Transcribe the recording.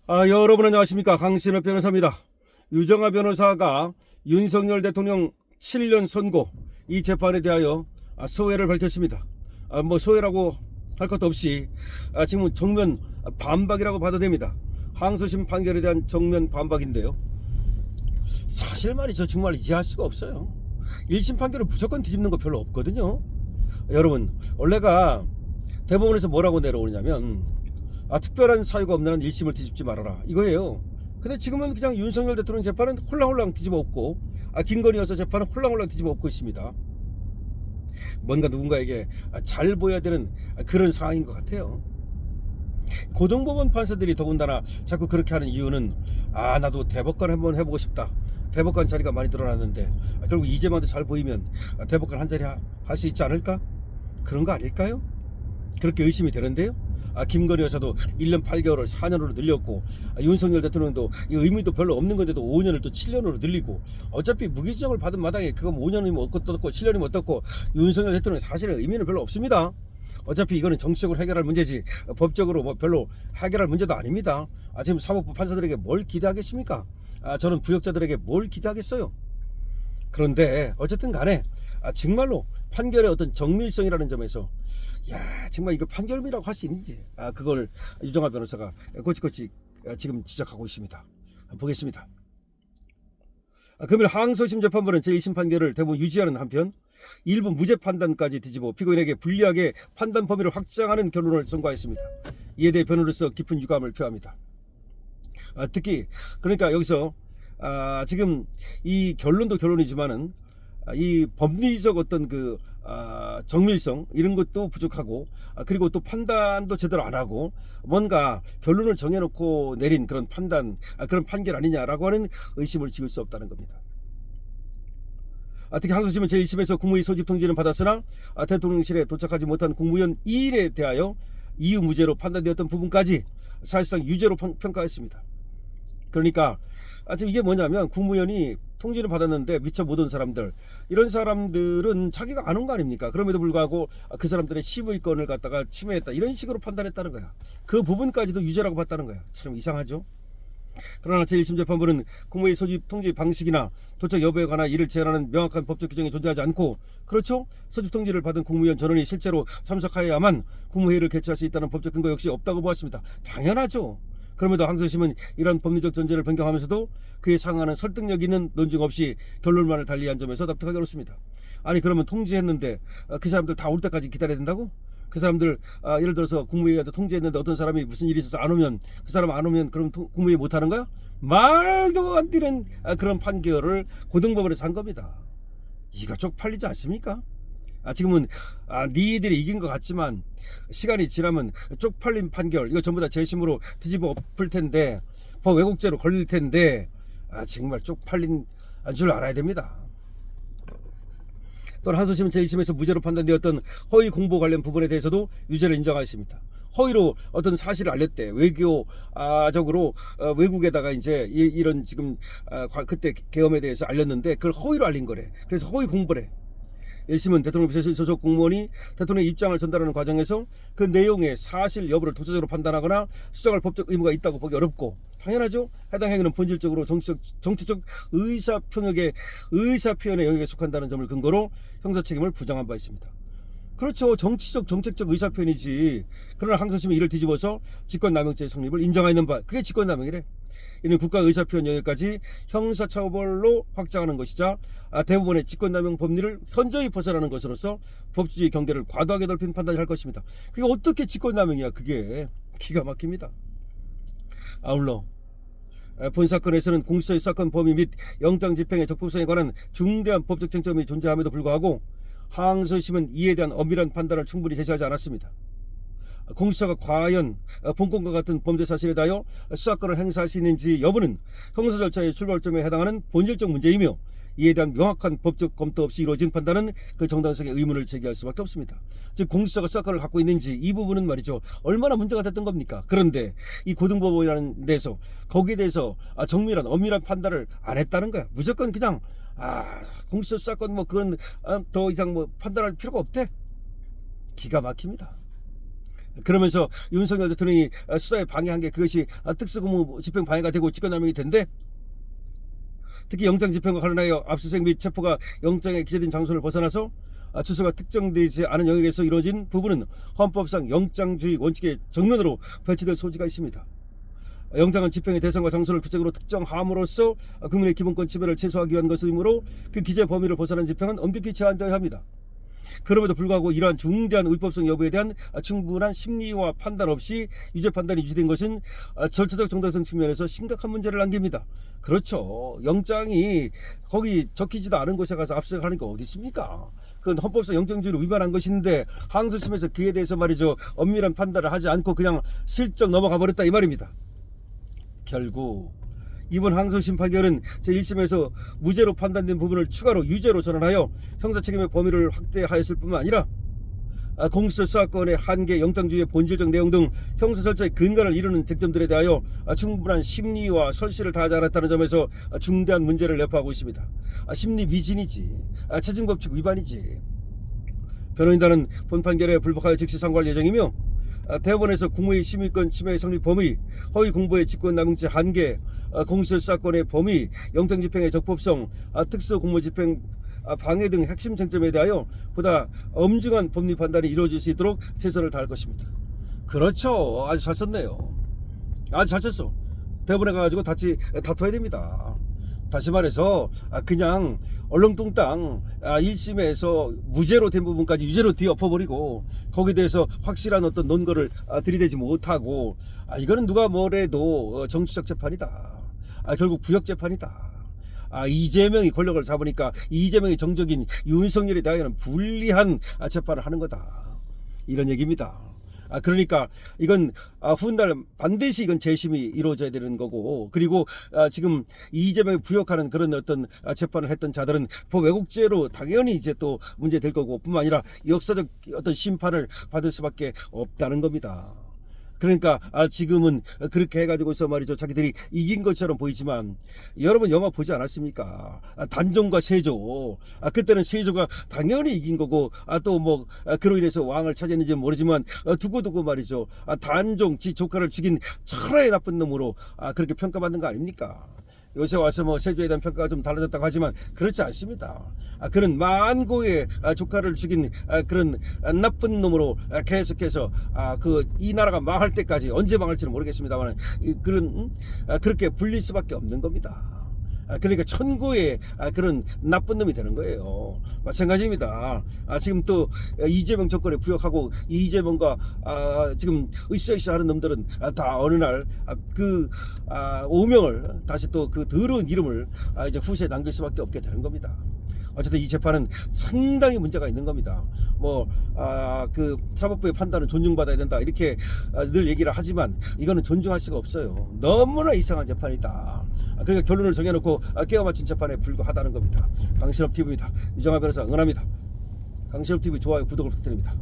여러분 안녕하십니까. 강신업 변호사입니다. 유정아 변호사가 윤석열 대통령 7년 선고 이 재판에 대하여 소회를 밝혔습니다. 소회라고 할 것도 없이 지금 정면 반박이라고 봐도 됩니다. 항소심 판결에 대한 정면 반박인데요. 사실 말이죠. 정말 이해할 수가 없어요. 1심 판결을 무조건 뒤집는 거 별로 없거든요. 여러분, 원래가 대법원에서 뭐라고 내려오냐면 특별한 사유가 없는 한 1심을 뒤집지 말아라 이거예요. 근데 지금은 그냥 윤석열 대통령 재판은 홀랑홀랑 뒤집어 엎고 김건희 여사 재판은 홀랑홀랑 뒤집어 엎고 있습니다. 뭔가 누군가에게 잘 보여야 되는 그런 상황인 것 같아요. 고등법원 판사들이 더군다나 자꾸 그렇게 하는 이유는 나도 대법관 한번 해보고 싶다. 대법관 자리가 많이 늘어났는데 결국 이재만도 잘 보이면 대법관 한 자리 할 수 있지 않을까? 그런 거 아닐까요? 그렇게 의심이 되는데요. 김건희 여사도 1년 8개월을 4년으로 늘렸고 윤석열 대통령도 이 의미도 별로 없는 건데도 5년을 또 7년으로 늘리고 어차피 무기징역을 받은 마당에 그건 5년이면 어떻고 7년이면 어떻고 윤석열 대통령 사실은 의미는 별로 없습니다. 어차피 이거는 정치적으로 해결할 문제지 법적으로 별로 해결할 문제도 아닙니다. 지금 사법부 판사들에게 뭘 기대하겠습니까? 저는 부역자들에게 뭘 기대하겠어요? 그런데 어쨌든 간에 정말로 판결의 어떤 정밀성이라는 점에서 정말 이거 판결이라고 할 수 있는지 그걸 유정아 변호사가 꼬치꼬치 지금 지적하고 있습니다. 보겠습니다. 금일 항소심 재판부는 제1심 판결을 대부분 유지하는 한편 일부 무죄 판단까지 뒤집어 피고인에게 불리하게 판단 범위를 확장하는 결론을 선고했습니다. 이에 대해 변호로서 깊은 유감을 표합니다. 특히 그러니까 여기서 지금 이 결론도 결론이지만은 이 법리적 어떤 정밀성 이런 것도 부족하고 그리고 또 판단도 제대로 안 하고 뭔가 결론을 정해놓고 내린 그런 판단 그런 판결 아니냐라고 하는 의심을 지울 수 없다는 겁니다. 특히 항소심은 제1심에서 국무회의 소집 통지는 받았으나 대통령실에 도착하지 못한 국무위원 2일에 대하여 이유 무죄로 판단되었던 부분까지 사실상 유죄로 평가했습니다. 그러니까 지금 이게 뭐냐면 국무위원이 통지를 받았는데 미처 못 온 사람들 이런 사람들은 자기가 안 온 거 아닙니까? 그럼에도 불구하고 그 사람들의 시의권을 갖다가 침해했다 이런 식으로 판단했다는 거야. 그 부분까지도 유죄라고 봤다는 거야. 참 이상하죠. 그러나 제1심 재판부는 국무회의 소집 통지 방식이나 도착 여부에 관한 이를 제한하는 명확한 법적 규정이 존재하지 않고 그렇죠? 소집 통지를 받은 국무위원 전원이 실제로 참석하여야만 국무회의를 개최할 수 있다는 법적 근거 역시 없다고 보았습니다. 당연하죠. 그럼에도 항소심은 이런 법리적 전제를 변경하면서도 그에 상응하는 설득력 있는 논증 없이 결론만을 달리한 점에서 납득하기 어렵습니다. 그러면 통지했는데 그 사람들 다 올 때까지 기다려야 된다고? 그 사람들 예를 들어서 국무회의한테 통지했는데 어떤 사람이 무슨 일이 있어서 안 오면 그 사람 안 오면 그럼 국무회의 못 하는 거야? 말도 안 되는 그런 판결을 고등법원에서 한 겁니다. 이거 쪽팔리지 않습니까? 지금은 니들이 이긴 것 같지만 시간이 지나면 쪽팔린 판결 이거 전부 다 재심으로 뒤집어 엎을 텐데 왜곡죄로 걸릴 텐데 정말 쪽팔린 줄 알아야 됩니다. 또한 항소심은 제1심에서 무죄로 판단되었던 허위 공보 관련 부분에 대해서도 유죄를 인정하였습니다. 허위로 어떤 사실을 알렸대. 외교적으로 외국에다가 이제 이런 지금 그때 계엄에 대해서 알렸는데 그걸 허위로 알린 거래. 그래서 허위 공보래. 1심은 대통령 비서실 소속 공무원이 대통령의 입장을 전달하는 과정에서 그 내용의 사실 여부를 도체적으로 판단하거나 수정할 법적 의무가 있다고 보기 어렵고 당연하죠. 해당 행위는 본질적으로 정치적 의사표현의 영역에 속한다는 점을 근거로 형사 책임을 부정한 바 있습니다. 그렇죠. 정책적 의사표현이지. 그러나 항소심이 이를 뒤집어서 직권남용죄의 성립을 인정하는 바 그게 직권남용이래. 이는 국가 의사표현 영역까지 형사처벌로 확장하는 것이자 대법원의 직권남용 법리를 현저히 벗어나는 것으로서 법치주의 경계를 과도하게 넓힌 판단을 할 것입니다. 그게 어떻게 직권남용이야. 그게 기가 막힙니다. 아울러 본 사건에서는 공수처의 사건 범위 및 영장 집행의 적법성에 관한 중대한 법적 쟁점이 존재함에도 불구하고 항소심은 이에 대한 엄밀한 판단을 충분히 제시하지 않았습니다. 공수처가 과연 본건과 같은 범죄 사실에 대하여 수사권을 행사할 수 있는지 여부는 형사 절차의 출발점에 해당하는 본질적 문제이며 이에 대한 명확한 법적 검토 없이 이루어진 판단은 그 정당성의 의문을 제기할 수밖에 없습니다. 즉 공수처가 수사권을 갖고 있는지 이 부분은 말이죠. 얼마나 문제가 됐던 겁니까? 그런데 이 고등법원이라는 데서 거기에 대해서 정밀한 엄밀한 판단을 안 했다는 거야. 무조건 그냥 공수처 수사권 그건 더 이상 판단할 필요가 없대. 기가 막힙니다. 그러면서 윤석열 대통령이 수사에 방해한 게 그것이 특수고무 집행 방해가 되고 직권남용이 된대. 특히 영장 집행과 관련하여 압수수색 및 체포가 영장에 기재된 장소를 벗어나서 주소가 특정되지 않은 영역에서 이루어진 부분은 헌법상 영장주의 원칙의 정면으로 배치될 소지가 있습니다. 영장은 집행의 대상과 장소를 구체적으로 특정함으로써 국민의 기본권 침해를 최소화하기 위한 것이므로 그 기재 범위를 벗어난 집행은 엄격히 제한되어야 합니다. 그럼에도 불구하고 이러한 중대한 위법성 여부에 대한 충분한 심리와 판단 없이 유죄 판단이 유지된 것은 절차적 정당성 측면에서 심각한 문제를 남깁니다. 그렇죠. 영장이 거기 적히지도 않은 곳에 가서 압수수색하는 게 어디 있습니까? 그건 헌법상 영장주의를 위반한 것인데 항소심에서 그에 대해서 말이죠, 엄밀한 판단을 하지 않고 그냥 슬쩍 넘어가 버렸다 이 말입니다. 결국 이번 항소심 판결은 제1심에서 무죄로 판단된 부분을 추가로 유죄로 전환하여 형사책임의 범위를 확대하였을 뿐만 아니라 공수처 수사권의 한계, 영장주의의 본질적 내용 등 형사절차의 근간을 이루는 쟁점들에 대하여 충분한 심리와 설시를 다하지 않았다는 점에서 중대한 문제를 내포하고 있습니다. 심리 미진이지, 체증법칙 위반이지. 변호인단은 본 판결에 불복하여 즉시 상고할 예정이며 대법원에서 국무회의 심의권 침해 성립 범위, 허위 공보의 직권남용죄 한계, 공수처 수사권의 범위, 영장집행의 적법성, 특수공무집행 방해 등 핵심 쟁점에 대하여 보다 엄중한 법리 판단이 이루어질 수 있도록 최선을 다할 것입니다. 그렇죠. 아주 잘 썼네요. 아주 잘 썼어. 대법원에 가가지고 다퉈야 됩니다. 다시 말해서 그냥 얼렁뚱땅 1심에서 무죄로 된 부분까지 유죄로 뒤엎어버리고 거기에 대해서 확실한 어떤 논거를 들이대지 못하고 이거는 누가 뭐래도 정치적 재판이다. 결국 부역 재판이다. 이재명이 권력을 잡으니까 이재명이 정적인 윤석열에 대하여는 불리한 재판을 하는 거다. 이런 얘기입니다. 그러니까 이건 후날 반드시 이건 재심이 이루어져야 되는 거고, 그리고 지금 이재명이 부역하는 그런 어떤 재판을 했던 자들은 법 왜곡죄로 당연히 이제 또 문제 될 거고, 뿐만 아니라 역사적 어떤 심판을 받을 수밖에 없다는 겁니다. 그러니까 지금은 그렇게 해가지고서 말이죠, 자기들이 이긴 것처럼 보이지만 여러분 영화 보지 않았습니까? 단종과 세조. 그때는 세조가 당연히 이긴 거고 또 뭐 그로 인해서 왕을 차지했는지 모르지만 두고두고 말이죠, 단종 지 조카를 죽인 천하의 나쁜 놈으로 그렇게 평가받는 거 아닙니까? 요새 와서 뭐 세조에 대한 평가가 좀 달라졌다고 하지만 그렇지 않습니다. 그런 만고의 조카를 죽인 그런 나쁜 놈으로 계속해서 이 나라가 망할 때까지, 언제 망할지는 모르겠습니다만 그렇게 불릴 수밖에 없는 겁니다. 그러니까 천고의 그런 나쁜 놈이 되는 거예요. 마찬가지입니다. 지금 또 이재명 정권에 부역하고 이재명과 지금 으쌰으쌰 하는 놈들은 다 어느 날 그 오명을 다시 또 그 더러운 이름을 이제 후세에 남길 수밖에 없게 되는 겁니다. 어쨌든 이 재판은 상당히 문제가 있는 겁니다. 그 사법부의 판단은 존중받아야 된다 이렇게 늘 얘기를 하지만 이거는 존중할 수가 없어요. 너무나 이상한 재판이다. 그러니까 결론을 정해놓고 깨어 맞춘 재판에 불과하다는 겁니다. 강신업 TV입니다. 유정아 변호사 응원합니다. 강신업 TV 좋아요, 구독을 부탁드립니다.